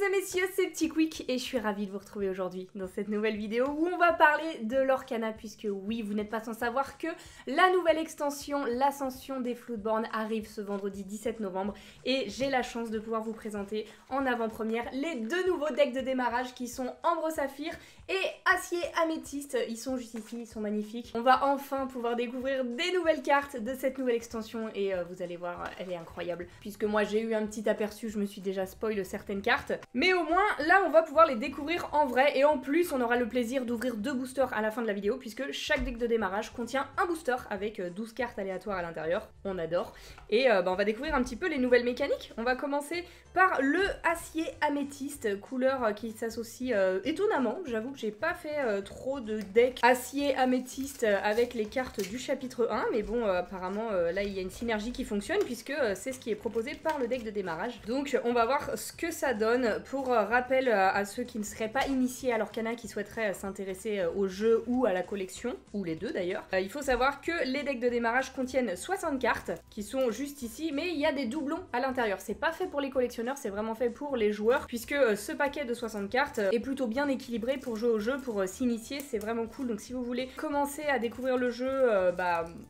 Mesdames et messieurs, c'est Petit Quick et je suis ravie de vous retrouver aujourd'hui dans cette nouvelle vidéo où on va parler de l'Orcana, puisque oui, vous n'êtes pas sans savoir que la nouvelle extension, l'Ascension des Floodborn, arrive ce vendredi 17 novembre et j'ai la chance de pouvoir vous présenter en avant-première les deux nouveaux decks de démarrage qui sont Ambre Saphir et Acier Améthyste. Ils sont juste ici, ils sont magnifiques. On va enfin pouvoir découvrir des nouvelles cartes de cette nouvelle extension et vous allez voir, elle est incroyable. Puisque moi j'ai eu un petit aperçu, je me suis déjà spoil certaines cartes. Mais au moins, là on va pouvoir les découvrir en vrai et en plus on aura le plaisir d'ouvrir 2 boosters à la fin de la vidéo puisque chaque deck de démarrage contient un booster avec 12 cartes aléatoires à l'intérieur. On adore. Et on va découvrir un petit peu les nouvelles mécaniques. On va commencer par le Acier Améthyste, couleur qui s'associe étonnamment. J'avoue que j'ai pas fait trop de decks Acier Améthyste avec les cartes du chapitre 1, mais bon, apparemment là il y a une synergie qui fonctionne puisque c'est ce qui est proposé par le deck de démarrage. Donc on va voir ce que ça donne. Pour rappel à ceux qui ne seraient pas initiés à l'Orcana, qui souhaiteraient s'intéresser au jeu ou à la collection, ou les deux d'ailleurs, il faut savoir que les decks de démarrage contiennent 60 cartes qui sont juste ici, mais il y a des doublons à l'intérieur. C'est pas fait pour les collectionneurs, c'est vraiment fait pour les joueurs, puisque ce paquet de 60 cartes est plutôt bien équilibré pour jouer au jeu, pour s'initier, c'est vraiment cool. Donc si vous voulez commencer à découvrir le jeu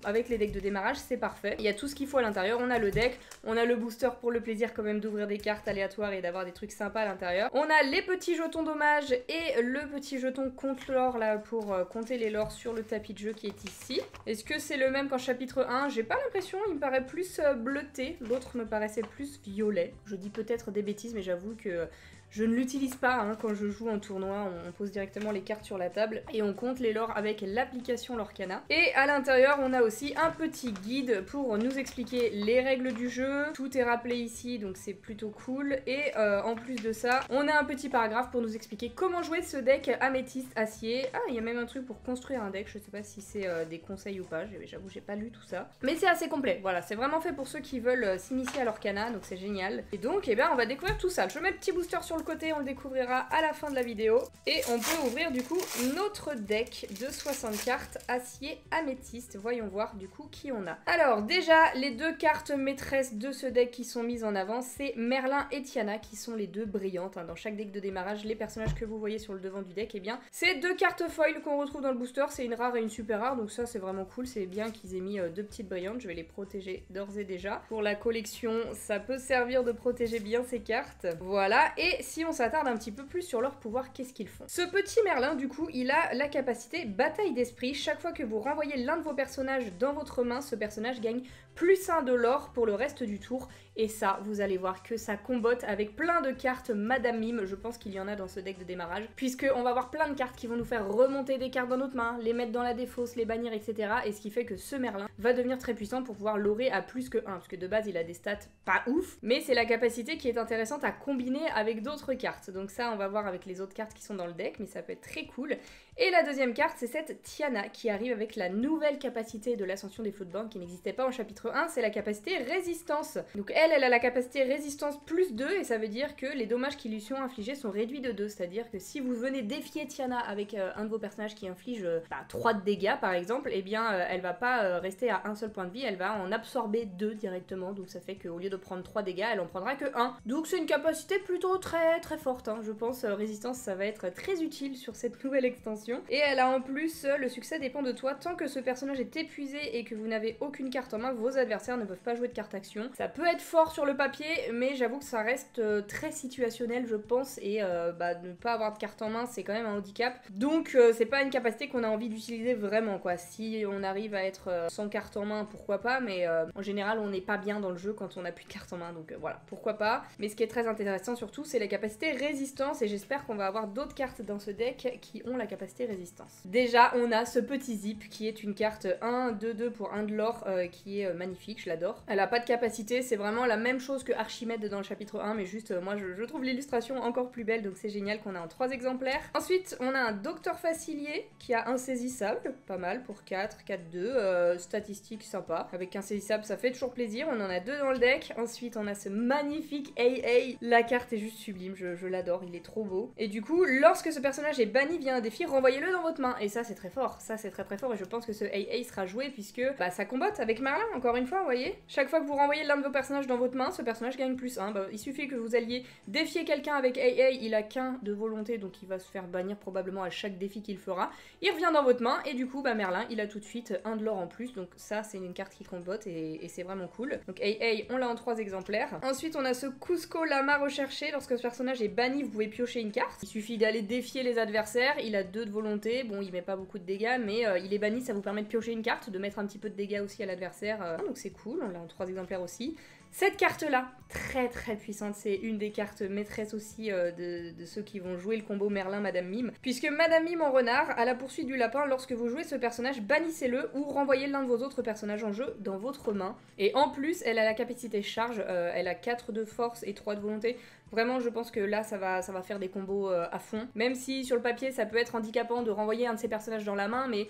avec les decks de démarrage, c'est parfait. Il y a tout ce qu'il faut à l'intérieur, on a le deck, on a le booster pour le plaisir quand même d'ouvrir des cartes aléatoires et d'avoir des trucs sympas à l'intérieur. On a les petits jetons dommages et le petit jeton compte l'or là pour compter les lores sur le tapis de jeu qui est ici. Est-ce que c'est le même qu'en chapitre 1? J'ai pas l'impression, il me paraît plus bleuté, l'autre me paraissait plus violet. Je dis peut-être des bêtises mais j'avoue que je ne l'utilise pas hein, quand je joue en tournoi, on pose directement les cartes sur la table et on compte les lores avec l'application Lorcana. Et à l'intérieur, on a aussi un petit guide pour nous expliquer les règles du jeu. Tout est rappelé ici, donc c'est plutôt cool. Et en plus de ça, on a un petit paragraphe pour nous expliquer comment jouer ce deck Améthyste Acier. Ah, il y a même un truc pour construire un deck, je sais pas si c'est des conseils ou pas, j'avoue j'ai pas lu tout ça. Mais c'est assez complet, voilà, c'est vraiment fait pour ceux qui veulent s'initier à l'Orcana, donc c'est génial. Et donc, eh bien, on va découvrir tout ça. Je mets le petit booster sur le côté, on le découvrira à la fin de la vidéo. Et on peut ouvrir du coup notre deck de 60 cartes Acier Améthyste. Voyons voir du coup qui on a. Alors déjà, les deux cartes maîtresses de ce deck qui sont mises en avant, c'est Merlin et Tiana qui sont les deux brillantes. Hein. Dans chaque deck de démarrage, les personnages que vous voyez sur le devant du deck, eh bien, c'est deux cartes foil qu'on retrouve dans le booster. C'est une rare et une super rare, donc ça c'est vraiment cool. C'est bien qu'ils aient mis deux petites brillantes. Je vais les protéger d'ores et déjà. Pour la collection, ça peut servir de protéger bien ces cartes. Voilà, et si on s'attarde un petit peu plus sur leur pouvoir, qu'est-ce qu'ils font? Ce petit Merlin, du coup, il a la capacité bataille d'esprit. Chaque fois que vous renvoyez l'un de vos personnages dans votre main, ce personnage gagne +1 de l'or pour le reste du tour. Et ça, vous allez voir que ça combotte avec plein de cartes Madame Mime. Je pense qu'il y en a dans ce deck de démarrage, puisqu'on va avoir plein de cartes qui vont nous faire remonter des cartes dans notre main, les mettre dans la défausse, les bannir, etc. Et ce qui fait que ce Merlin va devenir très puissant pour pouvoir lorer à plus que 1, parce que de base, il a des stats pas ouf, mais c'est la capacité qui est intéressante à combiner avec d'autres cartes. Donc ça, on va voir avec les autres cartes qui sont dans le deck, mais ça peut être très cool. Et la deuxième carte, c'est cette Tiana qui arrive avec la nouvelle capacité de l'Ascension des Floodborn qui n'existait pas en chapitre 1, c'est la capacité résistance. Donc elle a la capacité résistance +2 et ça veut dire que les dommages qui lui sont infligés sont réduits de 2. C'est-à-dire que si vous venez défier Tiana avec un de vos personnages qui inflige 3 de dégâts par exemple, eh bien elle va pas rester à un seul point de vie, elle va en absorber 2 directement. Donc ça fait qu'au lieu de prendre 3 dégâts, elle en prendra que 1. Donc c'est une capacité plutôt très forte, hein. Je pense résistance ça va être très utile sur cette nouvelle extension. Et elle a en plus le succès dépend de toi. Tant que ce personnage est épuisé et que vous n'avez aucune carte en main, vos adversaires ne peuvent pas jouer de carte action. Ça peut être fort sur le papier, mais j'avoue que ça reste très situationnel je pense, et ne pas avoir de carte en main c'est quand même un handicap. Donc c'est pas une capacité qu'on a envie d'utiliser vraiment quoi. Si on arrive à être sans carte en main, pourquoi pas, mais en général on n'est pas bien dans le jeu quand on n'a plus de carte en main, donc voilà, pourquoi pas. Mais ce qui est très intéressant surtout, c'est la capacité résistance, et j'espère qu'on va avoir d'autres cartes dans ce deck qui ont la capacité résistance. Déjà, on a ce petit zip qui est une carte 1-2-2 pour 1 de l'or qui est magnifique, je l'adore. Elle a pas de capacité, c'est vraiment la même chose que Archimède dans le chapitre 1, mais juste moi je trouve l'illustration encore plus belle, donc c'est génial qu'on a en 3 exemplaires. Ensuite, on a un Docteur Facilier qui a insaisissable, pas mal pour 4, 4-2, statistique sympa. Avec insaisissable, ça fait toujours plaisir, on en a 2 dans le deck. Ensuite, on a ce magnifique AA. La carte est juste sublime, je l'adore, il est trop beau. Et du coup, lorsque ce personnage est banni via un défi, renvoyez-le dans votre main. Et ça, c'est très fort, ça c'est très fort, et je pense que ce AA sera joué puisque ça combotte avec Merlin, encore une fois, vous voyez. Chaque fois que vous renvoyez l'un de vos personnages dans votre main, ce personnage gagne +1. Il suffit que vous alliez défier quelqu'un avec AA, il a qu'un de volonté, donc il va se faire bannir probablement à chaque défi qu'il fera. Il revient dans votre main, et du coup, Merlin, il a tout de suite un de l'or en plus, donc ça, c'est une carte qui combat et c'est vraiment cool. Donc AA, on l'a en 3 exemplaires. Ensuite, on a ce Cusco Lama recherché. Lorsque ce personnage est banni, vous pouvez piocher une carte. Il suffit d'aller défier les adversaires, il a 2 de volonté, bon, il met pas beaucoup de dégâts, mais il est banni, ça vous permet de piocher une carte, de mettre un petit peu de dégâts aussi à l'adversaire, donc c'est cool, on l'a en 3 exemplaires aussi. Cette carte-là, très très puissante, c'est une des cartes maîtresses aussi de ceux qui vont jouer le combo Merlin Madame Mime, puisque Madame Mime en renard, à la poursuite du lapin, lorsque vous jouez ce personnage, bannissez-le ou renvoyez l'un de vos autres personnages en jeu dans votre main. Et en plus, elle a la capacité charge, elle a 4 de force et 3 de volonté. Vraiment, je pense que là, ça va faire des combos à fond. Même si sur le papier, ça peut être handicapant de renvoyer un de ces personnages dans la main, mais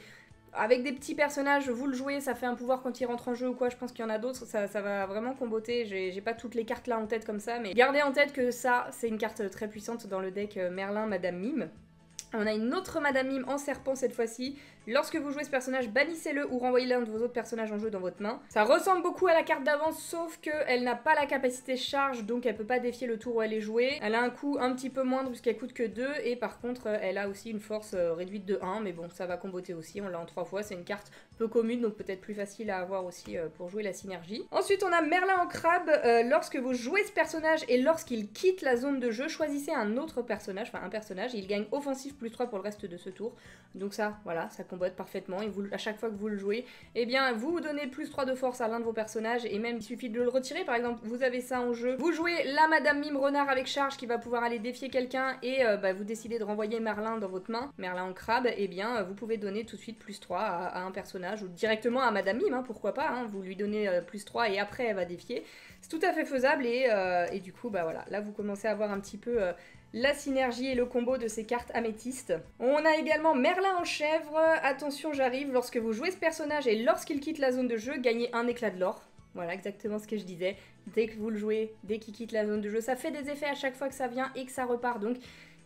avec des petits personnages, vous le jouez, ça fait un pouvoir quand il rentre en jeu ou quoi, je pense qu'il y en a d'autres, ça va vraiment comboter, j'ai pas toutes les cartes là en tête comme ça, mais gardez en tête que ça, c'est une carte très puissante dans le deck Merlin Madame Mime. On a une autre Madame Mime en serpent cette fois-ci. Lorsque vous jouez ce personnage, bannissez-le ou renvoyez l'un de vos autres personnages en jeu dans votre main. Ça ressemble beaucoup à la carte d'avance, sauf qu'elle n'a pas la capacité charge, donc elle peut pas défier le tour où elle est jouée. Elle a un coût un petit peu moindre puisqu'elle coûte que 2, et par contre elle a aussi une force réduite de 1, mais bon, ça va comboter aussi, on l'a en 3 fois, c'est une carte peu commune, donc peut-être plus facile à avoir aussi pour jouer la synergie. Ensuite, on a Merlin en crabe. Lorsque vous jouez ce personnage et lorsqu'il quitte la zone de jeu, choisissez un autre personnage, enfin un personnage, il gagne offensif plus 3 pour le reste de ce tour. Donc ça, voilà, ça combote parfaitement, et vous, à chaque fois que vous le jouez, eh bien, vous donnez plus 3 de force à l'un de vos personnages, et même il suffit de le retirer, par exemple, vous avez ça en jeu, vous jouez la Madame Mime Renard avec charge qui va pouvoir aller défier quelqu'un, et vous décidez de renvoyer Merlin dans votre main, Merlin en crabe, et bien, vous pouvez donner tout de suite plus 3 à un personnage, ou directement à Madame Mime, hein, pourquoi pas, hein, vous lui donnez plus 3 et après elle va défier. C'est tout à fait faisable, et du coup, voilà, là vous commencez à voir un petit peu la synergie et le combo de ces cartes améthystes. On a également Merlin en chèvre. Attention, j'arrive. Lorsque vous jouez ce personnage et lorsqu'il quitte la zone de jeu, gagnez un éclat de l'or. Voilà, exactement ce que je disais. Dès que vous le jouez, dès qu'il quitte la zone de jeu, ça fait des effets à chaque fois que ça vient et que ça repart. Donc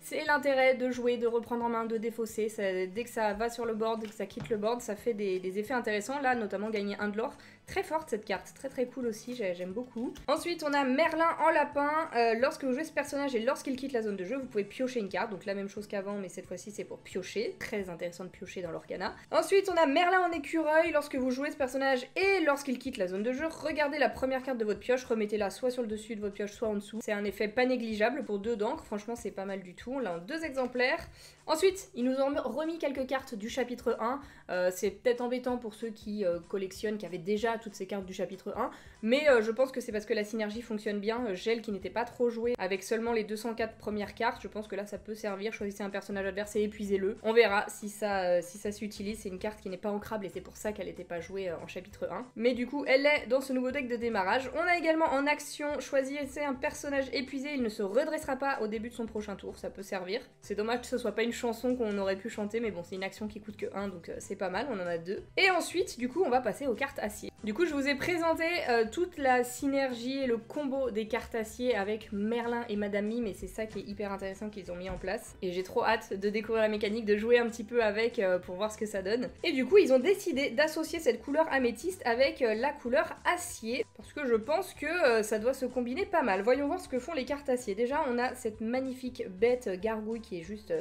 c'est l'intérêt de jouer, de reprendre en main, de défausser. Dès que ça va sur le board, dès que ça quitte le board, ça fait des effets intéressants. Là, notamment gagner un de l'or. Très forte cette carte, très très cool aussi, j'aime beaucoup. Ensuite, on a Merlin en lapin. Lorsque vous jouez ce personnage et lorsqu'il quitte la zone de jeu, vous pouvez piocher une carte. Donc la même chose qu'avant, mais cette fois-ci c'est pour piocher. Très intéressant de piocher dans l'Orcana. Ensuite, on a Merlin en écureuil. Lorsque vous jouez ce personnage et lorsqu'il quitte la zone de jeu, regardez la première carte de votre pioche, remettez-la soit sur le dessus de votre pioche, soit en dessous. C'est un effet pas négligeable pour 2 d'encre. Franchement, c'est pas mal du tout. On l'a en 2 exemplaires. Ensuite, ils nous ont remis quelques cartes du chapitre 1. C'est peut-être embêtant pour ceux qui collectionnent, qui avaient déjà toutes ces cartes du chapitre 1, mais je pense que c'est parce que la synergie fonctionne bien. Gel qui n'était pas trop joué avec seulement les 204 premières cartes, je pense que là ça peut servir. Choisissez un personnage adverse et épuisez-le. On verra si ça s'utilise. C'est une carte qui n'est pas ancrable et c'est pour ça qu'elle n'était pas jouée en chapitre 1. Mais du coup, elle est dans ce nouveau deck de démarrage. On a également en action, choisissez un personnage épuisé, il ne se redressera pas au début de son prochain tour, ça peut servir. C'est dommage que ce soit pas une chanson qu'on aurait pu chanter, mais bon, c'est une action qui coûte que 1, donc c'est pas mal, on en a 2. Et ensuite, du coup, on va passer aux cartes acier. Du coup, je vous ai présenté toute la synergie et le combo des cartes acier avec Merlin et Madame Mime, et c'est ça qui est hyper intéressant qu'ils ont mis en place. Et j'ai trop hâte de découvrir la mécanique, de jouer un petit peu avec pour voir ce que ça donne. Et du coup, ils ont décidé d'associer cette couleur améthyste avec la couleur acier, parce que je pense que ça doit se combiner pas mal. Voyons voir ce que font les cartes acier. Déjà, on a cette magnifique bête gargouille qui est juste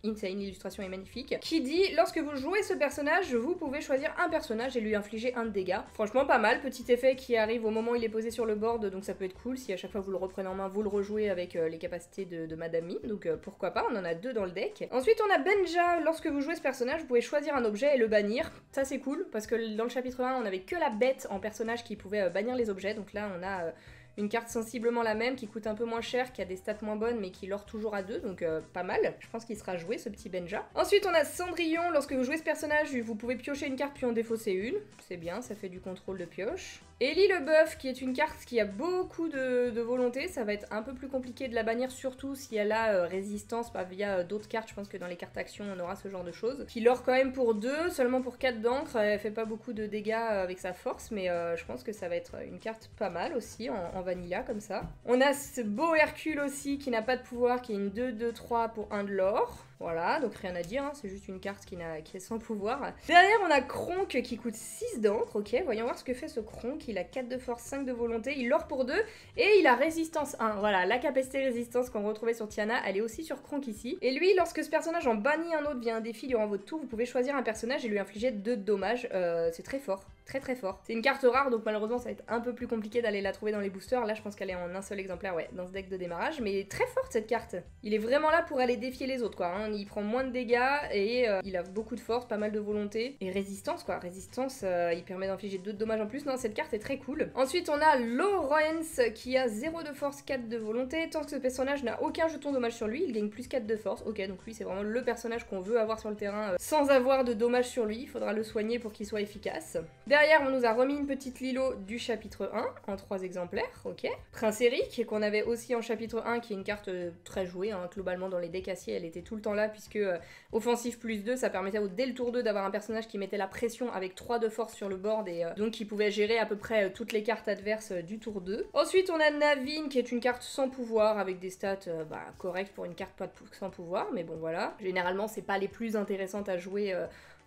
insane, l'illustration est magnifique, qui dit: lorsque vous jouez ce personnage, vous pouvez choisir un personnage et lui infliger 1 de dégâts. Franchement pas mal, petit effet qui arrive au moment où il est posé sur le board, donc ça peut être cool si à chaque fois vous le reprenez en main, vous le rejouez avec les capacités de Madame Mime, donc pourquoi pas, on en a 2 dans le deck. Ensuite on a Benja. Lorsque vous jouez ce personnage, vous pouvez choisir un objet et le bannir. Ça c'est cool, parce que dans le chapitre 1 on avait que la bête en personnage qui pouvait bannir les objets, donc là on a une carte sensiblement la même, qui coûte un peu moins cher, qui a des stats moins bonnes, mais qui lore toujours à 2, donc pas mal. Je pense qu'il sera joué, ce petit Benja. Ensuite, on a Cendrillon. Lorsque vous jouez ce personnage, vous pouvez piocher une carte puis en défausser une. C'est bien, ça fait du contrôle de pioche. Ellie le Bœuf, qui est une carte qui a beaucoup de volonté. Ça va être un peu plus compliqué de la bannir, surtout si elle a résistance via d'autres cartes. Je pense que dans les cartes action, on aura ce genre de choses. Qui lore quand même pour 2, seulement pour 4 d'encre. Elle fait pas beaucoup de dégâts avec sa force, mais je pense que ça va être une carte pas mal aussi en vanilla comme ça. On a ce beau Hercule aussi qui n'a pas de pouvoir, qui est une 2-2-3 pour 1 de l'or. Voilà, donc rien à dire, hein, c'est juste une carte qui est sans pouvoir. Derrière, on a Kronk qui coûte 6 d'encre, ok. Voyons voir ce que fait ce Kronk. Il a 4 de force, 5 de volonté, il l'or pour 2 et il a résistance 1. Voilà, la capacité résistance qu'on retrouvait sur Tiana, elle est aussi sur Kronk ici. Et lui, lorsque ce personnage en bannit un autre via un défi durant votre tour, vous pouvez choisir un personnage et lui infliger 2 de dommages. C'est très fort. Très très fort. C'est une carte rare donc malheureusement ça va être un peu plus compliqué d'aller la trouver dans les boosters. Là je pense qu'elle est en un seul exemplaire, ouais, dans ce deck de démarrage. Mais très forte cette carte. Il est vraiment là pour aller défier les autres quoi. Hein. Il prend moins de dégâts et il a beaucoup de force, pas mal de volonté. Et résistance quoi. Résistance, il permet d'infliger 2 de dommages en plus. Non, cette carte est très cool. Ensuite on a Lawrence qui a 0 de force, 4 de volonté. Tant que ce personnage n'a aucun jeton dommage sur lui, il gagne plus 4 de force. Ok, donc lui c'est vraiment le personnage qu'on veut avoir sur le terrain sans avoir de dommages sur lui. Il faudra le soigner pour qu'il soit efficace. Derrière, on nous a remis une petite Lilo du chapitre 1 en 3 exemplaires, ok. Prince Eric, qu'on avait aussi en chapitre 1, qui est une carte très jouée, hein, globalement dans les decks acier, elle était tout le temps là, puisque offensif plus 2, ça permettait dès le tour 2 d'avoir un personnage qui mettait la pression avec 3 de force sur le board, et donc qui pouvait gérer à peu près toutes les cartes adverses du tour 2. Ensuite, on a Naveen, qui est une carte sans pouvoir, avec des stats correctes pour une carte sans pouvoir, mais bon voilà. Généralement, c'est pas les plus intéressantes à jouer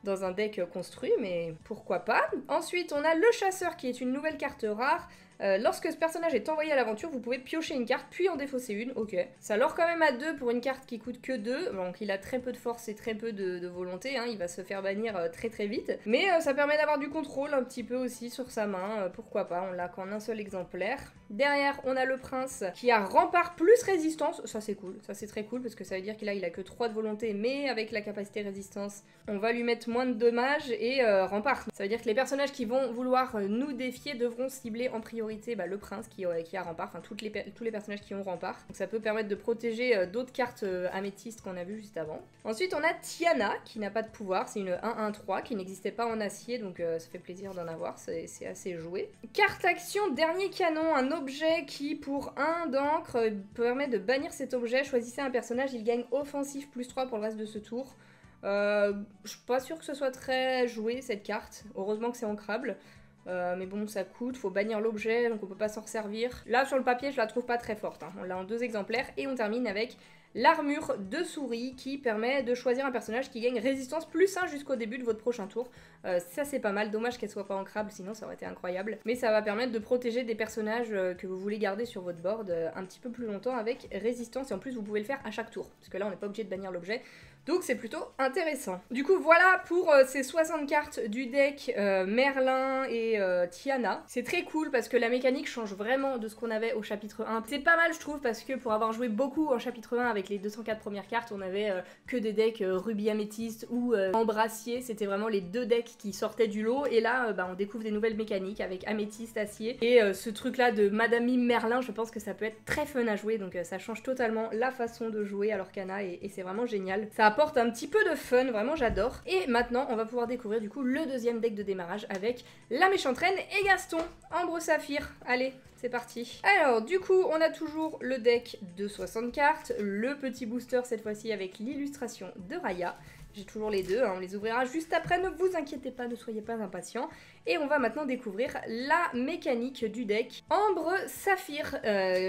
dans un deck construit, mais pourquoi pas. Ensuite, on a le chasseur qui est une nouvelle carte rare. Lorsque ce personnage est envoyé à l'aventure, vous pouvez piocher une carte puis en défausser une, ok. Ça l'or quand même à 2 pour une carte qui coûte que 2, donc il a très peu de force et très peu de volonté, hein. Il va se faire bannir très très vite. Mais ça permet d'avoir du contrôle un petit peu aussi sur sa main, pourquoi pas, on l'a qu'en un seul exemplaire. Derrière, on a le prince qui a rempart plus résistance, ça c'est cool, ça c'est très cool parce que ça veut dire qu'il a que 3 de volonté, mais avec la capacité résistance, on va lui mettre moins de dommages et rempart. Ça veut dire que les personnages qui vont vouloir nous défier devront cibler en priorité le prince qui a rempart, enfin tous les personnages qui ont rempart. Donc ça peut permettre de protéger d'autres cartes améthystes qu'on a vu juste avant. Ensuite on a Tiana qui n'a pas de pouvoir, c'est une 1-1-3 qui n'existait pas en acier, donc ça fait plaisir d'en avoir, c'est assez joué. Carte action dernier canon, un objet qui pour 1 d'encre permet de bannir cet objet. Choisissez un personnage, il gagne offensif plus 3 pour le reste de ce tour. Je suis pas sûre que ce soit très joué cette carte, heureusement que c'est ancrable. Mais bon, ça coûte, faut bannir l'objet, donc on peut pas s'en resservir. Là, sur le papier, je la trouve pas très forte, hein. On l'a en 2 exemplaires, et on termine avec l'armure de souris qui permet de choisir un personnage qui gagne résistance plus 1 jusqu'au début de votre prochain tour. Ça c'est pas mal, dommage qu'elle soit pas ancrable, sinon ça aurait été incroyable. Mais ça va permettre de protéger des personnages que vous voulez garder sur votre board un petit peu plus longtemps avec résistance, et en plus vous pouvez le faire à chaque tour, parce que là on n'est pas obligé de bannir l'objet. Donc c'est plutôt intéressant. Du coup voilà pour ces 60 cartes du deck Merlin et Tiana. C'est très cool parce que la mécanique change vraiment de ce qu'on avait au chapitre 1. C'est pas mal je trouve parce que pour avoir joué beaucoup en chapitre 1 avec les 204 premières cartes, on avait que des decks rubis améthyste ou embrassier. C'était vraiment les 2 decks qui sortaient du lot. Et là on découvre des nouvelles mécaniques avec améthyste, acier. Et ce truc là de Madame Mime Merlin, je pense que ça peut être très fun à jouer. Donc ça change totalement la façon de jouer à l'Orcana et c'est vraiment génial. Ça apporte un petit peu de fun, vraiment j'adore. Et maintenant on va pouvoir découvrir du coup le deuxième deck de démarrage avec la méchante reine et Gaston, Ambre Saphir. Allez, c'est parti. Alors du coup on a toujours le deck de 60 cartes, le petit booster cette fois-ci avec l'illustration de Raya. J'ai toujours les deux, hein, on les ouvrira juste après, ne vous inquiétez pas, ne soyez pas impatients. Et on va maintenant découvrir la mécanique du deck Ambre Saphir.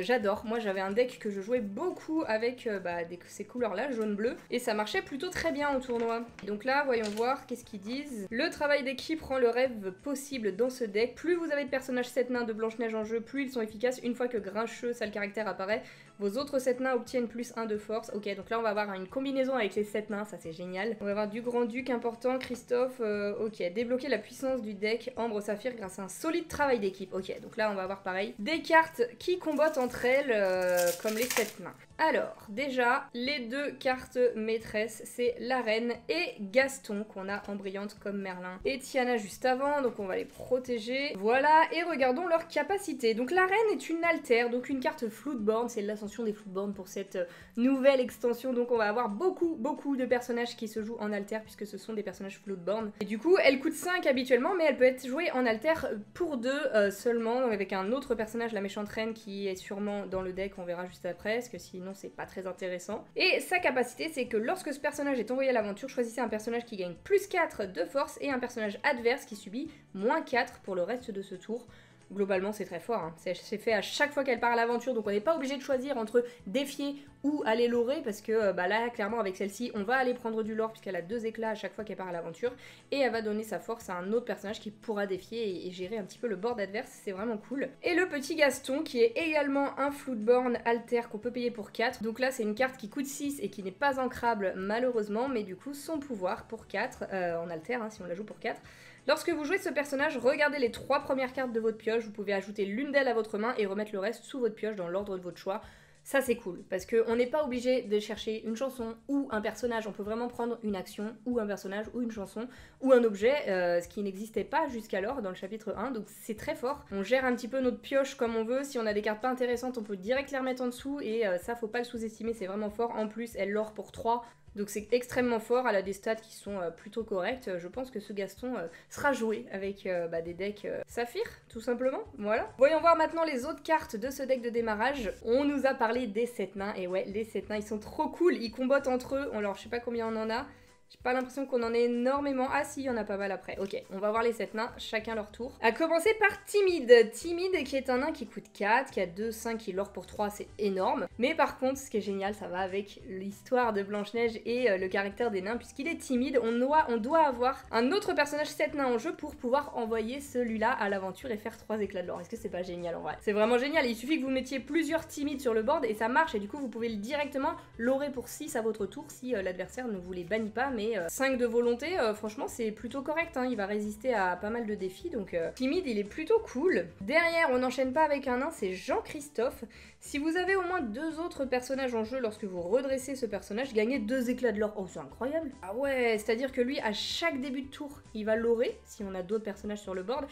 J'adore, moi j'avais un deck que je jouais beaucoup avec ces couleurs-là, jaune-bleu, et ça marchait plutôt très bien en tournoi. Donc là, voyons voir, qu'est-ce qu'ils disent. Le travail d'équipe rend le rêve possible dans ce deck. Plus vous avez de personnages 7 nains de Blanche-Neige en jeu, plus ils sont efficaces. Une fois que Grincheux, sale caractère, apparaît, vos autres 7 nains obtiennent plus 1 de force. Ok, donc là on va avoir une combinaison avec les 7 nains, ça c'est génial. On va avoir du Grand-Duc important, Christophe, ok. Débloquer la puissance du deck Ambre Saphir grâce à un solide travail d'équipe. Ok, donc là on va avoir pareil des cartes qui combattent entre elles comme les 7 nains. Alors, déjà, les 2 cartes maîtresses, c'est la reine et Gaston, qu'on a en brillante comme Merlin. Et Tiana juste avant, donc on va les protéger. Voilà, et regardons leur capacité. Donc la reine est une altère, donc une carte Floodborn, c'est l'ascension des Floodborn pour cette nouvelle extension. Donc on va avoir beaucoup de personnages qui se jouent en altère, puisque ce sont des personnages Floodborn. Et du coup, elle coûte 5 habituellement, mais elle peut être jouée en altère pour 2 seulement, avec un autre personnage, la méchante reine, qui est sûrement dans le deck, on verra juste après, parce que sinon c'est pas très intéressant. Et sa capacité, c'est que lorsque ce personnage est envoyé à l'aventure, choisissez un personnage qui gagne plus 4 de force et un personnage adverse qui subit moins 4 pour le reste de ce tour. Globalement, c'est très fort, hein. C'est fait à chaque fois qu'elle part à l'aventure, donc on n'est pas obligé de choisir entre défier ou aller lorer, parce que bah là, clairement, avec celle-ci, on va aller prendre du lore, puisqu'elle a 2 éclats à chaque fois qu'elle part à l'aventure, et elle va donner sa force à un autre personnage qui pourra défier et gérer un petit peu le board adverse, c'est vraiment cool. Et le petit Gaston, qui est également un Floodborn alter qu'on peut payer pour 4, donc là, c'est une carte qui coûte 6 et qui n'est pas ancrable, malheureusement, mais du coup, son pouvoir pour 4, en alter, hein, si on la joue pour 4, lorsque vous jouez ce personnage, regardez les 3 premières cartes de votre pioche, vous pouvez ajouter l'une d'elles à votre main et remettre le reste sous votre pioche dans l'ordre de votre choix. Ça c'est cool, parce qu'on n'est pas obligé de chercher une chanson ou un personnage, on peut vraiment prendre une action, ou un personnage, ou une chanson, ou un objet, ce qui n'existait pas jusqu'alors dans le chapitre 1, donc c'est très fort. On gère un petit peu notre pioche comme on veut, si on a des cartes pas intéressantes, on peut direct les remettre en dessous, et ça faut pas le sous-estimer, c'est vraiment fort. En plus, elle lore pour 3, donc c'est extrêmement fort, elle a des stats qui sont plutôt correctes. Je pense que ce Gaston sera joué avec des decks Saphir, tout simplement. Voilà. Voyons voir maintenant les autres cartes de ce deck de démarrage. On nous a parlé des 7 nains, et ouais, les 7 nains, ils sont trop cool, ils combattent entre eux. Alors, je sais pas combien on en a. J'ai pas l'impression qu'on en ait énormément. Ah si, il y en a pas mal après. Ok, on va voir les 7 nains, chacun leur tour. À commencer par Timide. Timide qui est un nain qui coûte 4, qui a 2, 5, qui lore pour 3, c'est énorme. Mais par contre, ce qui est génial, ça va avec l'histoire de Blanche-Neige et le caractère des nains. Puisqu'il est timide, on doit avoir un autre personnage 7 nains en jeu pour pouvoir envoyer celui-là à l'aventure et faire 3 éclats de lore. Est-ce que c'est pas génial en vrai? C'est vraiment génial. Il suffit que vous mettiez plusieurs timides sur le board et ça marche. Et du coup, vous pouvez directement lorer pour 6 à votre tour si l'adversaire ne vous les bannit pas. Mais 5 de volonté, franchement c'est plutôt correct, hein. Il va résister à pas mal de défis, donc timide il est plutôt cool. Derrière on n'enchaîne pas avec un nain, c'est Jean-Christophe. Si vous avez au moins 2 autres personnages en jeu, lorsque vous redressez ce personnage, gagnez 2 éclats de l'or. Oh c'est incroyable. Ah ouais, c'est-à-dire que lui à chaque début de tour, il va lorer, si on a d'autres personnages sur le board,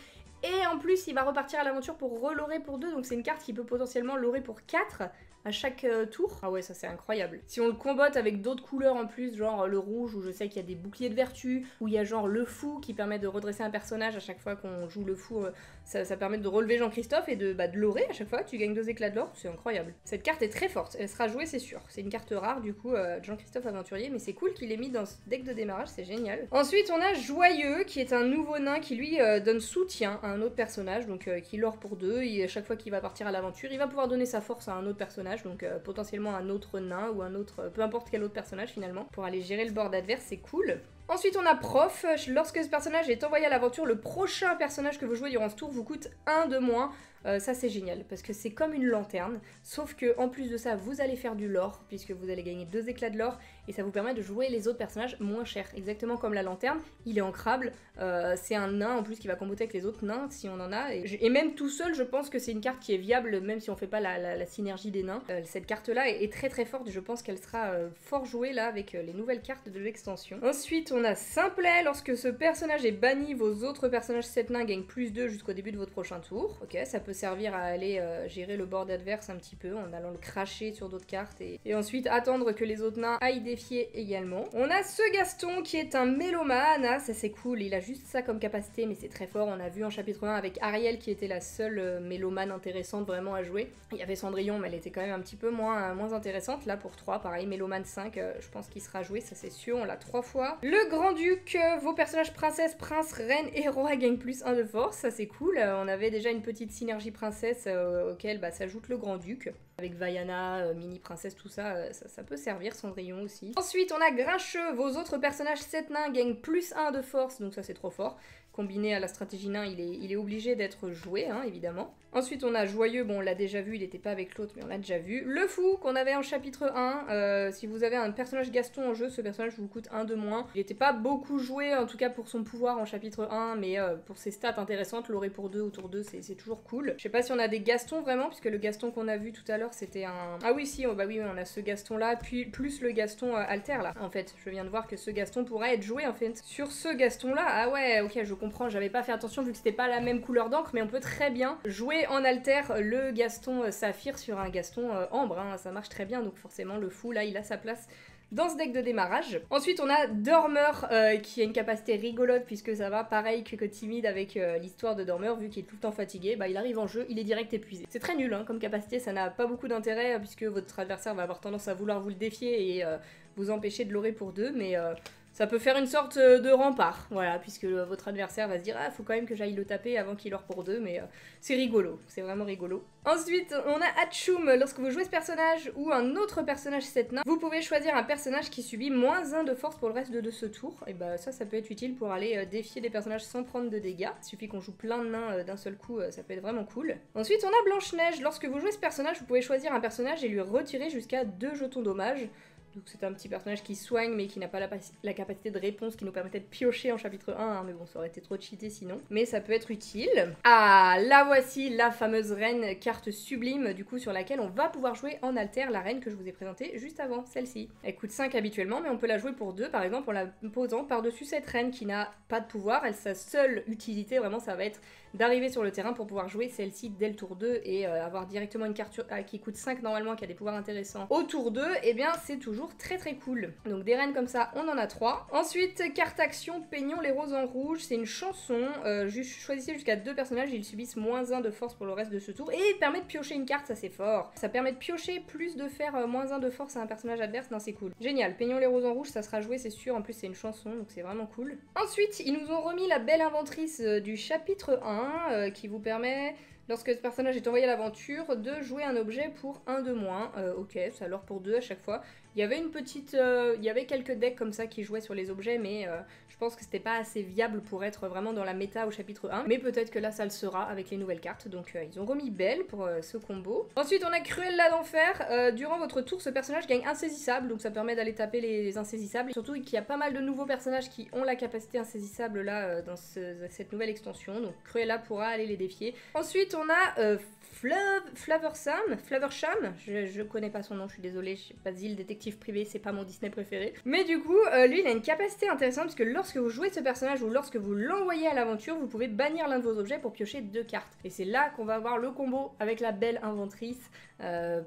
et en plus il va repartir à l'aventure pour relorer pour 2, donc c'est une carte qui peut potentiellement lorer pour 4 à chaque tour. Ah ouais, ça c'est incroyable. Si on le combatte avec d'autres couleurs en plus, genre le rouge, où je sais qu'il y a des boucliers de vertu, où il y a genre le fou qui permet de redresser un personnage à chaque fois qu'on joue le fou, ça permet de relever Jean-Christophe et de lorer à chaque fois, tu gagnes 2 éclats de l'or, c'est incroyable. Cette carte est très forte, elle sera jouée c'est sûr. C'est une carte rare du coup, Jean-Christophe Aventurier, mais c'est cool qu'il l'ait mis dans ce deck de démarrage, c'est génial. Ensuite on a Joyeux, qui est un nouveau nain qui lui donne soutien à un autre personnage, donc qui lore pour 2, et à chaque fois qu'il va partir à l'aventure, il va pouvoir donner sa force à un autre personnage, donc potentiellement un autre nain ou un autre, peu importe quel autre personnage finalement, pour aller gérer le board adverse, c'est cool. Ensuite on a Prof, lorsque ce personnage est envoyé à l'aventure, le prochain personnage que vous jouez durant ce tour vous coûte 1 de moins. Ça c'est génial, parce que c'est comme une lanterne, sauf que en plus de ça, vous allez faire du lore, puisque vous allez gagner 2 éclats de lore, et ça vous permet de jouer les autres personnages moins chers, exactement comme la lanterne, il est ancrable, c'est un nain en plus qui va comboter avec les autres nains, si on en a, et même tout seul, je pense que c'est une carte qui est viable, même si on fait pas la synergie des nains. Cette carte-là est très très forte, je pense qu'elle sera fort jouée là, avec les nouvelles cartes de l'extension. Ensuite, on a Simplet, lorsque ce personnage est banni, vos autres personnages 7 nains gagnent plus 2 jusqu'au début de votre prochain tour. Ok, ça peut servir à aller gérer le board adverse un petit peu en allant le cracher sur d'autres cartes et ensuite attendre que les autres nains aillent défier également. On a ce Gaston qui est un mélomane, ah, ça c'est cool, il a juste ça comme capacité mais c'est très fort, on a vu en chapitre 1 avec Ariel qui était la seule mélomane intéressante vraiment à jouer. Il y avait Cendrillon mais elle était quand même un petit peu moins intéressante, là pour 3 pareil, mélomane 5 je pense qu'il sera joué, ça c'est sûr, on l'a 3 fois. Le Grand-Duc, vos personnages princesse, prince, reine et roi gagnent plus 1 de force, ça c'est cool, on avait déjà une petite synergie princesse auquel s'ajoute le Grand-Duc. Avec Vaiana, Mini Princesse, tout ça, ça peut servir, Cendrillon aussi. Ensuite, on a Grincheux, vos autres personnages 7 nains gagnent plus 1 de force, donc ça c'est trop fort. Combiné à la stratégie nain, il est obligé d'être joué, hein, évidemment. Ensuite, on a Joyeux, bon, on l'a déjà vu, il n'était pas avec l'autre, mais on l'a déjà vu. Le Fou, qu'on avait en chapitre 1, si vous avez un personnage Gaston en jeu, ce personnage vous coûte 1 de moins. Il n'était pas beaucoup joué, en tout cas pour son pouvoir en chapitre 1, mais pour ses stats intéressantes, l'aurer pour 2 ou tour 2, c'est toujours cool. Je sais pas si on a des Gastons vraiment, puisque le Gaston qu'on a vu tout à l'heure, c'était un... Ah oui, si, bah oui, on a ce Gaston-là, puis plus le Gaston alter, là. En fait, je viens de voir que ce Gaston pourrait être joué, en fait. Sur ce Gaston-là, ah ouais, ok, je comprends, j'avais pas fait attention vu que c'était pas la même couleur d'encre, mais on peut très bien jouer en alter le Gaston Saphir sur un Gaston ambre, hein, ça marche très bien, donc forcément le fou là il a sa place dans ce deck de démarrage. Ensuite on a Dormeur qui a une capacité rigolote puisque ça va pareil que Timide avec l'histoire de Dormeur, vu qu'il est tout le temps fatigué, bah il arrive en jeu, il est direct épuisé. C'est très nul hein, comme capacité, ça n'a pas beaucoup d'intérêt puisque votre adversaire va avoir tendance à vouloir vous le défier et vous empêcher de lorer pour 2, mais Ça peut faire une sorte de rempart, voilà, puisque votre adversaire va se dire « Ah, faut quand même que j'aille le taper avant qu'il ore pour 2 », mais c'est rigolo, c'est vraiment rigolo. Ensuite, on a Hachoum. Lorsque vous jouez ce personnage ou un autre personnage 7 nains, vous pouvez choisir un personnage qui subit -1 de force pour le reste de ce tour. Et bah ça peut être utile pour aller défier des personnages sans prendre de dégâts. Il suffit qu'on joue plein de nains d'un seul coup, ça peut être vraiment cool. Ensuite, on a Blanche-Neige. Lorsque vous jouez ce personnage, vous pouvez choisir un personnage et lui retirer jusqu'à 2 jetons dommages. Donc c'est un petit personnage qui soigne mais qui n'a pas la capacité de réponse qui nous permettait de piocher en chapitre 1, hein, mais bon ça aurait été trop cheaté sinon. Mais ça peut être utile. Ah, la voici, la fameuse reine, carte sublime du coup sur laquelle on va pouvoir jouer en alter, la reine que je vous ai présentée juste avant, celle-ci. Elle coûte 5 habituellement mais on peut la jouer pour 2 par exemple en la posant par-dessus cette reine qui n'a pas de pouvoir. Sa seule utilité vraiment ça va être d'arriver sur le terrain pour pouvoir jouer celle-ci dès le tour 2 et avoir directement une carte qui coûte 5 normalement, qui a des pouvoirs intéressants au tour 2, et bien c'est toujours très très cool. Donc des reines comme ça, on en a 3. Ensuite, carte action, peignons les roses en rouge, c'est une chanson, choisissez jusqu'à 2 personnages, ils subissent -1 de force pour le reste de ce tour, et permet de piocher une carte, ça c'est fort. Ça permet de piocher plus de faire -1 de force à un personnage adverse, non c'est cool. Génial, peignons les roses en rouge, ça sera joué c'est sûr, en plus c'est une chanson, donc c'est vraiment cool. Ensuite, ils nous ont remis la belle inventrice du chapitre 1, qui vous permet... Lorsque ce personnage est envoyé à l'aventure, de jouer un objet pour 1 de moins. Ok, ça alors pour 2 à chaque fois. Il y avait une petite... il y avait quelques decks comme ça qui jouaient sur les objets, mais je pense que c'était pas assez viable pour être vraiment dans la méta au chapitre 1. Mais peut-être que là, ça le sera avec les nouvelles cartes. Donc ils ont remis Belle pour ce combo. Ensuite, on a Cruella d'Enfer. Durant votre tour, ce personnage gagne insaisissable, donc ça permet d'aller taper les insaisissables. Surtout qu'il y a pas mal de nouveaux personnages qui ont la capacité insaisissable là, dans cette nouvelle extension. Donc Cruella pourra aller les défier. Ensuite, on a Flaversham, je connais pas son nom, je suis désolée, je sais pas dit, le détective privé, c'est pas mon Disney préféré. Mais du coup, lui il a une capacité intéressante parce que lorsque vous jouez ce personnage ou lorsque vous l'envoyez à l'aventure, vous pouvez bannir l'un de vos objets pour piocher 2 cartes. Et c'est là qu'on va avoir le combo avec la belle inventrice,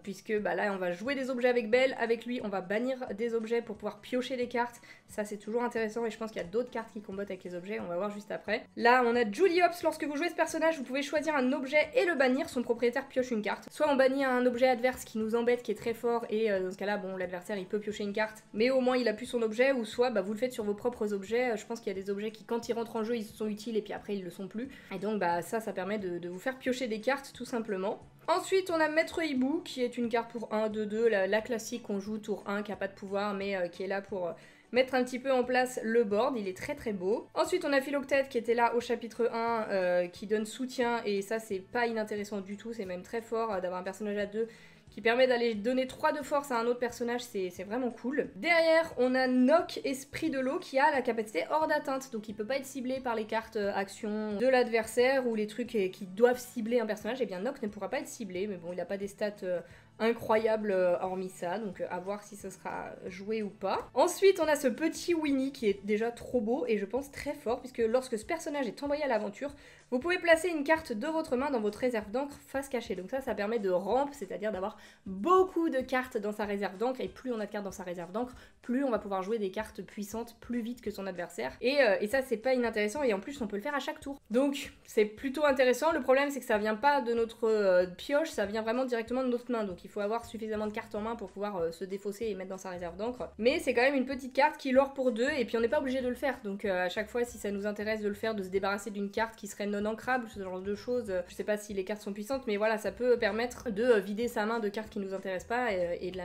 puisque bah, là on va jouer des objets avec Belle, avec lui on va bannir des objets pour pouvoir piocher des cartes. Ça c'est toujours intéressant et je pense qu'il y a d'autres cartes qui combattent avec les objets, on va voir juste après. Là on a Julie Hopps, lorsque vous jouez ce personnage, vous pouvez choisir un objet et le bannir, son propriétaire pioche une carte. Soit on bannit un objet adverse qui nous embête, qui est très fort, et dans ce cas là, bon, l'adversaire il peut piocher une carte, mais au moins il a plus son objet, ou soit bah, vous le faites sur vos propres objets. Je pense qu'il y a des objets qui quand ils rentrent en jeu ils sont utiles et puis après ils le sont plus. Et donc bah ça permet de vous faire piocher des cartes tout simplement. Ensuite, on a Maître Hibou, qui est une carte pour 1, 2, 2, la classique qu'on joue tour 1, qui a pas de pouvoir, mais qui est là pour mettre un petit peu en place le board, il est très très beau. Ensuite, on a Philoctète qui était là au chapitre 1, qui donne soutien, et ça c'est pas inintéressant du tout, c'est même très fort d'avoir un personnage à 2 qui permet d'aller donner 3 de force à un autre personnage, c'est vraiment cool. Derrière, on a Nock, Esprit de l'eau, qui a la capacité hors d'atteinte, donc il peut pas être ciblé par les cartes actions de l'adversaire ou les trucs qui doivent cibler un personnage, et bien Nock ne pourra pas être ciblé, mais bon, il a pas des stats incroyable hormis ça, donc à voir si ce sera joué ou pas. Ensuite, on a ce petit Winnie qui est déjà trop beau et je pense très fort, puisque lorsque ce personnage est envoyé à l'aventure, vous pouvez placer une carte de votre main dans votre réserve d'encre face cachée. Donc ça permet de ramp, c'est-à-dire d'avoir beaucoup de cartes dans sa réserve d'encre, et plus on a de cartes dans sa réserve d'encre, plus on va pouvoir jouer des cartes puissantes plus vite que son adversaire. Et ça, c'est pas inintéressant, et en plus, on peut le faire à chaque tour. Donc, c'est plutôt intéressant. Le problème, c'est que ça vient pas de notre pioche, ça vient vraiment directement de notre main. Donc, il faut avoir suffisamment de cartes en main pour pouvoir se défausser et mettre dans sa réserve d'encre. Mais c'est quand même une petite carte qui l'or pour 2, et puis on n'est pas obligé de le faire. Donc, à chaque fois, si ça nous intéresse de le faire, de se débarrasser d'une carte qui serait non ancrable, ce genre de choses, je sais pas si les cartes sont puissantes, mais voilà, ça peut permettre de vider sa main de cartes qui nous intéressent pas et de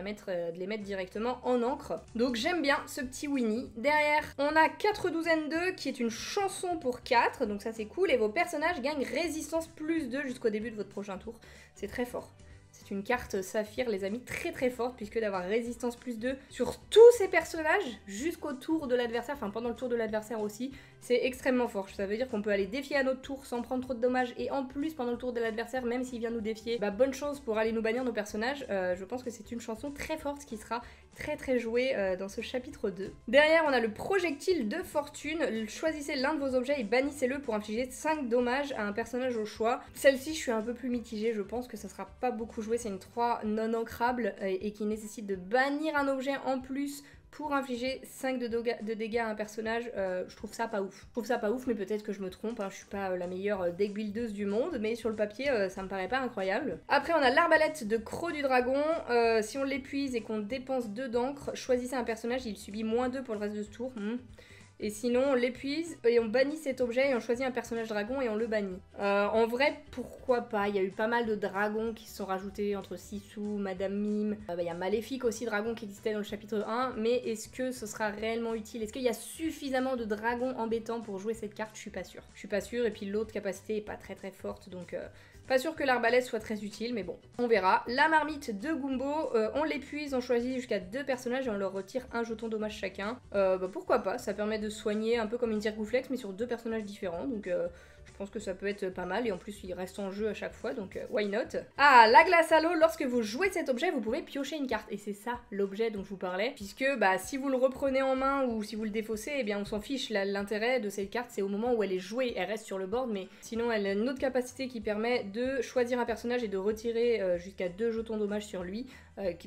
les mettre directement en encre. Donc j'aime bien ce petit Winnie. Derrière, on a 4 douzaines 2 qui est une chanson pour 4, donc ça c'est cool, et vos personnages gagnent résistance plus 2 jusqu'au début de votre prochain tour. C'est très fort. C'est une carte saphir, les amis, très très forte, puisque d'avoir résistance plus 2 sur tous ces personnages jusqu'au tour de l'adversaire, enfin pendant le tour de l'adversaire aussi, c'est extrêmement fort. Ça veut dire qu'on peut aller défier à notre tour sans prendre trop de dommages, et en plus pendant le tour de l'adversaire, même s'il vient nous défier, bah bonne chance pour aller nous bannir nos personnages. Je pense que c'est une chanson très forte qui sera très très jouée dans ce chapitre 2. Derrière, on a le projectile de fortune. Choisissez l'un de vos objets et bannissez-le pour infliger 5 dommages à un personnage au choix. Celle-ci, je suis un peu plus mitigée, je pense que ça sera pas beaucoup joué jouer, c'est une 3 non ancrable et qui nécessite de bannir un objet en plus pour infliger 5 de dégâts à un personnage. Je trouve ça pas ouf. Je trouve ça pas ouf, mais peut-être que je me trompe, hein. Je suis pas la meilleure deck buildeuse du monde, mais sur le papier, ça me paraît pas incroyable. Après, on a l'arbalète de Croc du Dragon. Si on l'épuise et qu'on dépense 2 d'encre, choisissez un personnage, il subit -2 pour le reste de ce tour. Et sinon, on l'épuise et on bannit cet objet et on choisit un personnage dragon et on le bannit. En vrai, pourquoi pas? Il y a eu pas mal de dragons qui se sont rajoutés entre Sissou, Madame Mime. Il y a Maléfique aussi, dragon qui existait dans le chapitre 1. Mais est-ce que ce sera réellement utile? Est-ce qu'il y a suffisamment de dragons embêtants pour jouer cette carte? Je suis pas sûre. Je suis pas sûre et puis l'autre capacité est pas très forte donc... Pas sûr que l'arbalète soit très utile, mais bon, on verra. La marmite de Gumbo, on l'épuise, on choisit jusqu'à 2 personnages et on leur retire un jeton dommage chacun. Pourquoi pas, ça permet de soigner un peu comme une Zirgouflex, mais sur 2 personnages différents, donc je pense que ça peut être pas mal, et en plus il reste en jeu à chaque fois, donc why not. Ah, la glace à l'eau, lorsque vous jouez cet objet, vous pouvez piocher une carte, et c'est ça l'objet dont je vous parlais, puisque si vous le reprenez en main ou si vous le défaussez, eh bien on s'en fiche, l'intérêt de cette carte c'est au moment où elle est jouée, elle reste sur le board, mais sinon elle a une autre capacité qui permet de choisir un personnage et de retirer jusqu'à 2 jetons dommages sur lui,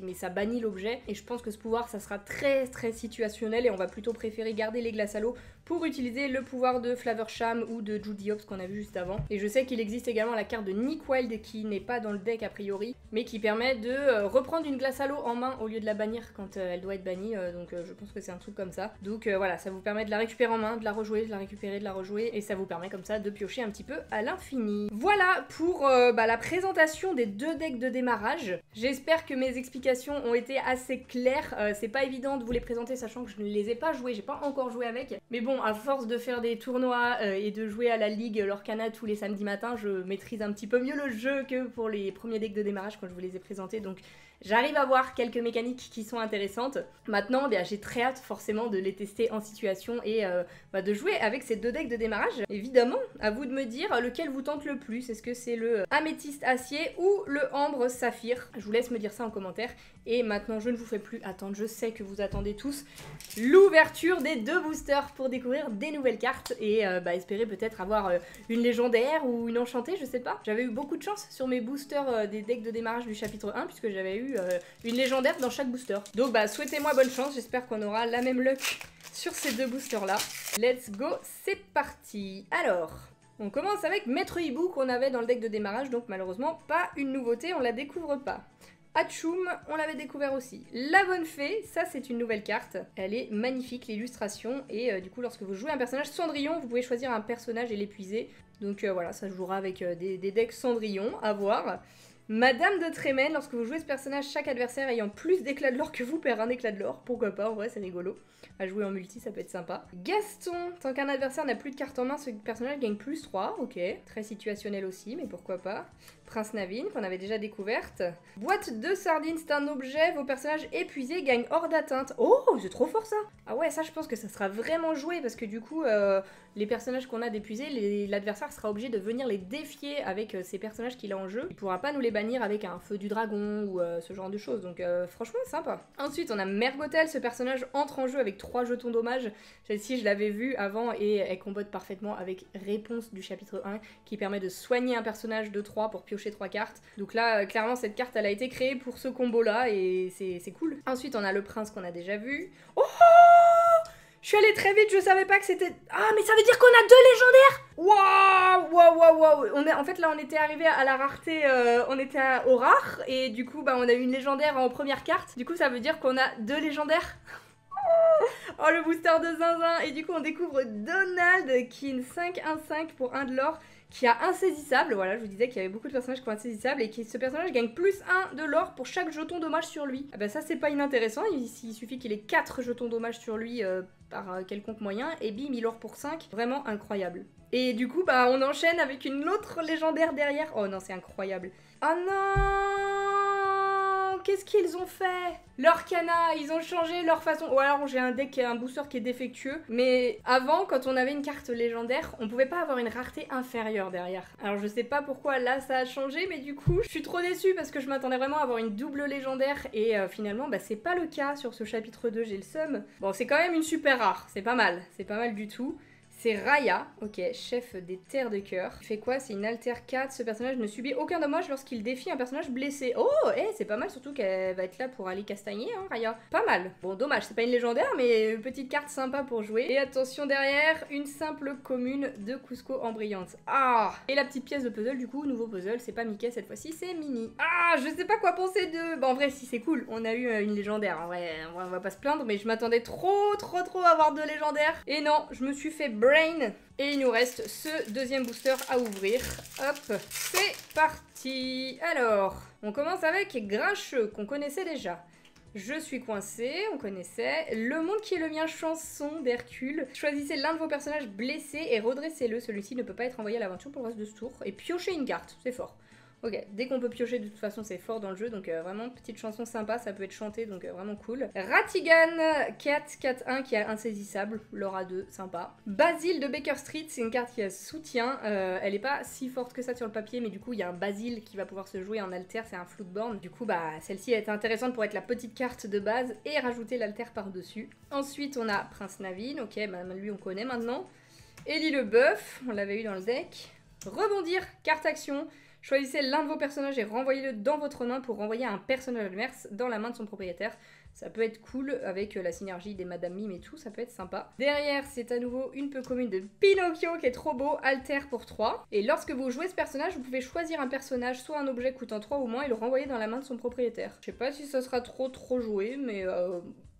mais ça bannit l'objet, et je pense que ce pouvoir ça sera très situationnel, et on va plutôt préférer garder les glaces à l'eau pour utiliser le pouvoir de Flaversham ou de Judy Hopps qu'on a vu juste avant. Et je sais qu'il existe également la carte de Nick Wilde qui n'est pas dans le deck a priori, mais qui permet de reprendre une glace à l'eau en main au lieu de la bannir quand elle doit être bannie, donc je pense que c'est un truc comme ça. Donc voilà, ça vous permet de la récupérer en main, de la rejouer, de la récupérer, de la rejouer, et ça vous permet comme ça de piocher un petit peu à l'infini. Voilà pour la présentation des 2 decks de démarrage. J'espère que mes explications ont été assez claires. C'est pas évident de vous les présenter sachant que je ne les ai pas joués, j'ai pas encore joué avec, mais bon, à force de faire des tournois et de jouer à la ligue Lorcana tous les samedis matins, je maîtrise un petit peu mieux le jeu que pour les premiers decks de démarrage quand je vous les ai présentés, donc j'arrive à voir quelques mécaniques qui sont intéressantes. Maintenant, j'ai très hâte forcément de les tester en situation et de jouer avec ces 2 decks de démarrage. Évidemment, à vous de me dire lequel vous tente le plus. Est-ce que c'est le améthyste acier ou le ambre saphir? Je vous laisse me dire ça en commentaire. Et maintenant, je ne vous fais plus attendre. Je sais que vous attendez tous l'ouverture des 2 boosters pour découvrir des nouvelles cartes et espérer peut-être avoir une légendaire ou une enchantée, je sais pas. J'avais eu beaucoup de chance sur mes boosters des decks de démarrage du chapitre 1 puisque j'avais eu une légendaire dans chaque booster. Donc souhaitez-moi bonne chance, j'espère qu'on aura la même luck sur ces 2 boosters là. Let's go, c'est parti. Alors, on commence avec Maître Hibou qu'on avait dans le deck de démarrage, donc malheureusement pas une nouveauté, on la découvre pas. Hachoum, on l'avait découvert aussi. La Bonne Fée, ça c'est une nouvelle carte. Elle est magnifique, l'illustration, et du coup lorsque vous jouez un personnage Cendrillon, vous pouvez choisir un personnage et l'épuiser. Donc voilà, ça jouera avec des decks Cendrillon, à voir. Madame de Trémène, lorsque vous jouez ce personnage, chaque adversaire ayant plus d'éclats de l'or que vous perd un éclat de l'or. Pourquoi pas, en vrai c'est rigolo. À jouer en multi, ça peut être sympa. Gaston, tant qu'un adversaire n'a plus de carte en main, ce personnage gagne +3, ok. Très situationnel aussi, mais pourquoi pas. Prince Navine, qu'on avait déjà découverte. Boîte de sardines, c'est un objet, vos personnages épuisés gagnent hors d'atteinte. Oh, c'est trop fort ça! Ah ouais, ça je pense que ça sera vraiment joué, parce que du coup, les personnages qu'on a d'épuisés, l'adversaire sera obligé de venir les défier avec ces personnages qu'il a en jeu. Il pourra pas nous les bannir avec un feu du dragon ou ce genre de choses, donc franchement sympa. Ensuite, on a Mergotel, ce personnage entre en jeu avec 3 jetons dommage. Celle-ci, je l'avais vue avant et elle combote parfaitement avec Réponse du chapitre 1 qui permet de soigner un personnage de 3 pour piocher 3 cartes. Donc là, clairement, cette carte, elle a été créée pour ce combo-là et c'est cool. Ensuite, on a le prince qu'on a déjà vu. Oh! Je suis allée très vite, je savais pas que c'était... Ah, mais ça veut dire qu'on a 2 légendaires! Waouh! En fait, là, on était arrivé à la rareté, on était au rare, et du coup, on a eu une légendaire en première carte. Du coup, ça veut dire qu'on a 2 légendaires. Oh, le booster de zinzin! Et du coup, on découvre Donald, qui est une 5-1-5 pour 1 de l'or, qui a insaisissable. Voilà, je vous disais qu'il y avait beaucoup de personnages qui ont insaisissable, et ce personnage gagne +1 de l'or pour chaque jeton dommage sur lui. Ah bah ça, c'est pas inintéressant, il suffit qu'il ait 4 jetons dommage sur lui par quelconque moyen, et bim, il or pour 5. Vraiment incroyable. Et du coup, on enchaîne avec une autre légendaire derrière. Oh non, c'est incroyable. Oh non! Qu'est-ce qu'ils ont fait? Lorcana, ils ont changé leur façon. Ou alors j'ai un booster qui est défectueux. Mais avant, quand on avait une carte légendaire, on pouvait pas avoir une rareté inférieure derrière. Alors je sais pas pourquoi là ça a changé, mais du coup, je suis trop déçue parce que je m'attendais vraiment à avoir une double légendaire. Et finalement, c'est pas le cas sur ce chapitre 2, j'ai le seum. Bon, c'est quand même une super rare, c'est pas mal du tout. C'est Raya, ok, chef des terres de cœur. Il fait quoi? C'est une alter 4. Ce personnage ne subit aucun dommage lorsqu'il défie un personnage blessé. Oh, c'est pas mal, surtout qu'elle va être là pour aller castagner, hein, Raya. Pas mal. Bon, dommage, c'est pas une légendaire, mais une petite carte sympa pour jouer. Et attention derrière, une simple commune de Cusco en brillante. Ah! Et la petite pièce de puzzle, du coup, nouveau puzzle, c'est pas Mickey cette fois-ci, c'est Minnie. Ah, je sais pas quoi penser de... Bon, en vrai, si, c'est cool, on a eu une légendaire. En vrai, on va pas se plaindre, mais je m'attendais trop à avoir 2 légendaires. Et non, je me suis fait brain. Et il nous reste ce deuxième booster à ouvrir. Hop, c'est parti. Alors, on commence avec Grincheux, qu'on connaissait déjà. Je suis coincé, on connaissait. Le monde qui est le mien, chanson d'Hercule. Choisissez l'un de vos personnages blessés et redressez-le. Celui-ci ne peut pas être envoyé à l'aventure pour le reste de ce tour. Et piochez une carte, c'est fort. Ok, dès qu'on peut piocher, de toute façon, c'est fort dans le jeu, donc vraiment, petite chanson sympa, ça peut être chanté, donc vraiment cool. Ratigan 4-4-1 qui est insaisissable, Laura 2, sympa. Basile de Baker Street, c'est une carte qui a soutien, elle est pas si forte que ça sur le papier, mais du coup, il y a un Basile qui va pouvoir se jouer en alter, c'est un Floodborn. Du coup, bah, celle-ci est intéressante pour être la petite carte de base et rajouter l'alter par-dessus. Ensuite, on a Prince Naveen, ok, bah, lui, on connaît maintenant. Ellie le Bœuf, on l'avait eu dans le deck. Rebondir, carte action. Choisissez l'un de vos personnages et renvoyez-le dans votre main pour renvoyer un personnage adverse dans la main de son propriétaire. Ça peut être cool avec la synergie des Madame Mime et tout, ça peut être sympa. Derrière, c'est à nouveau une peu commune de Pinocchio qui est trop beau, alter pour 3. Et lorsque vous jouez ce personnage, vous pouvez choisir un personnage, soit un objet coûtant 3 ou moins, et le renvoyer dans la main de son propriétaire. Je sais pas si ça sera trop joué, mais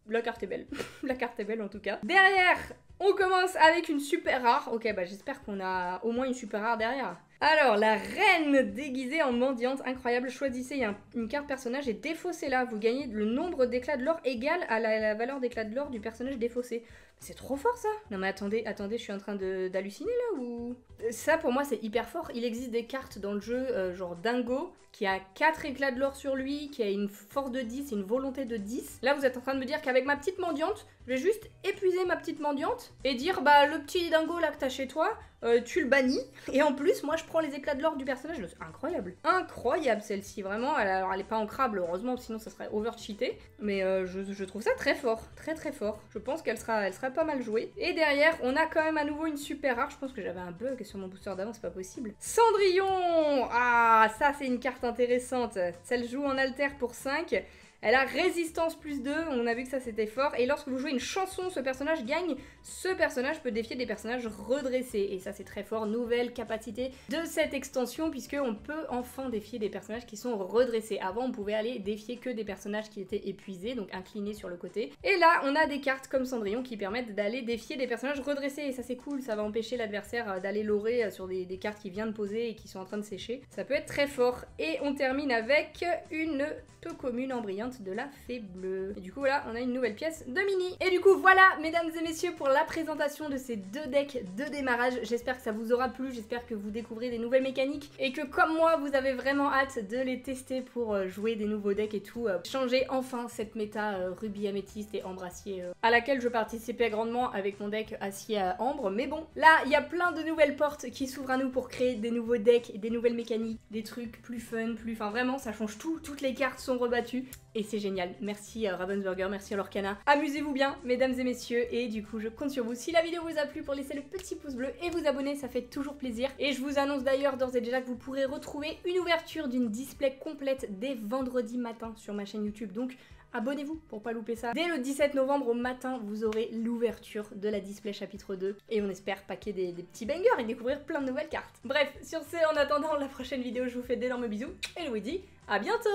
la carte est belle. La carte est belle en tout cas. Derrière, on commence avec une super rare. Ok, bah j'espère qu'on a au moins une super rare derrière. Alors, la reine déguisée en mendiante, incroyable. Choisissez une carte personnage et défaussez-la. Vous gagnez le nombre d'éclats de l'or égal à la valeur d'éclats de l'or du personnage défaussé. C'est trop fort ça! Non mais attendez, je suis en train d'halluciner là ou... Ça pour moi c'est hyper fort. Il existe des cartes dans le jeu, genre Dingo, qui a 4 éclats de l'or sur lui, qui a une force de 10 et une volonté de 10. Là vous êtes en train de me dire qu'avec ma petite mendiante, je vais juste épuiser ma petite mendiante et dire bah le petit dingo là que t'as chez toi, tu le bannis et en plus moi je prends les éclats de l'or du personnage. C'est incroyable. Incroyable celle-ci, vraiment. Alors elle est pas ancrable heureusement, sinon ça serait over-cheaté. Mais je trouve ça très fort, très fort. Je pense qu'elle sera pas mal jouée. Et derrière on a quand même à nouveau une super rare. Je pense que j'avais un bug sur mon booster d'avant, c'est pas possible. Cendrillon! Ah ça c'est une carte intéressante. Celle joue en alter pour 5. Elle a résistance plus 2, on a vu que ça c'était fort. Et lorsque vous jouez une chanson, ce personnage gagne. Ce personnage peut défier des personnages redressés. Et ça c'est très fort, nouvelle capacité de cette extension, puisqu'on peut enfin défier des personnages qui sont redressés. Avant on pouvait aller défier que des personnages qui étaient épuisés, donc inclinés sur le côté. Et là on a des cartes comme Cendrillon qui permettent d'aller défier des personnages redressés. Et ça c'est cool, ça va empêcher l'adversaire d'aller lorer sur des cartes qu'il vient de poser et qui sont en train de sécher. Ça peut être très fort. Et on termine avec une peu commune en brillante de la fée bleue. Et du coup voilà, on a une nouvelle pièce de Minnie. Et du coup voilà, mesdames et messieurs, pour la présentation de ces 2 decks de démarrage. J'espère que ça vous aura plu, j'espère que vous découvrez des nouvelles mécaniques et que comme moi, vous avez vraiment hâte de les tester pour jouer des nouveaux decks et tout. Changer enfin cette méta rubis améthyste et ambre acier à laquelle je participais grandement avec mon deck acier à ambre. Mais bon, là, il y a plein de nouvelles portes qui s'ouvrent à nous pour créer des nouveaux decks, des nouvelles mécaniques, des trucs plus fun, Enfin vraiment, ça change tout, toutes les cartes sont rebattues. Et c'est génial. Merci Ravensburger, merci Lorcana. Amusez-vous bien, mesdames et messieurs. Et du coup, je compte sur vous. Si la vidéo vous a plu, pour laisser le petit pouce bleu et vous abonner, ça fait toujours plaisir. Et je vous annonce d'ailleurs d'ores et déjà que vous pourrez retrouver une ouverture d'une display complète dès vendredi matin sur ma chaîne YouTube. Donc, abonnez-vous pour pas louper ça. Dès le 17 novembre au matin, vous aurez l'ouverture de la display chapitre 2. Et on espère paquer des petits bangers et découvrir plein de nouvelles cartes. Bref, sur ce, en attendant la prochaine vidéo, je vous fais d'énormes bisous. Et je vous dis à bientôt!